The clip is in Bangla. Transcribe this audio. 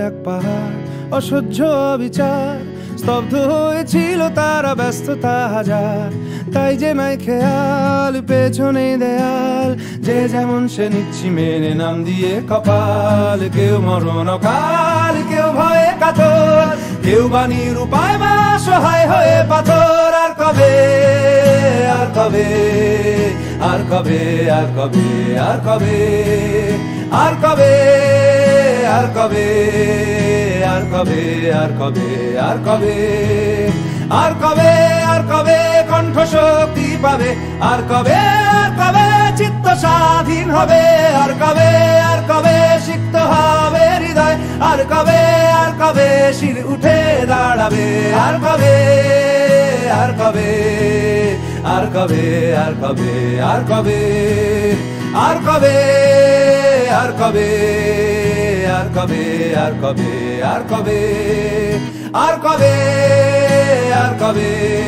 এক পাহাড় অসহ্য বিচার, স্তব্ধ হয়েছিল তারা ব্যস্ততা হাজার। তাই যে নাই খেয়াল পেছনে দেয়াল, যে যেমন সে নিচ্ছি মেনে নাম দিয়ে কপাল। কেউ মরণ কাল, কেউ ভয়ে কাতর, কেউ বাণীর উপায় বা সহায় হয়ে পাথর। আর কবে, আর কবে, আর কবে, আর কবে, আর কবে, আর কবে, আর কবে, আর কবে, আর কবে, আর কবে, আর কবে, আর কবে কণ্ঠ শক্তি পাবে? আর কবে, আর কবে চিত্ত স্বাধীন হবে? আর কবে, আর কবে সিক্ত হবে হৃদয়? আর কবে, আর কবে শির উঠে দাঁড়াবে? আর কবে, আর কবে, আর কবে, আর কবে, আর কবে, আর কবে, আর কবে, আর কবে, আর কবে, আর কবে, আর কবে, আর কবে।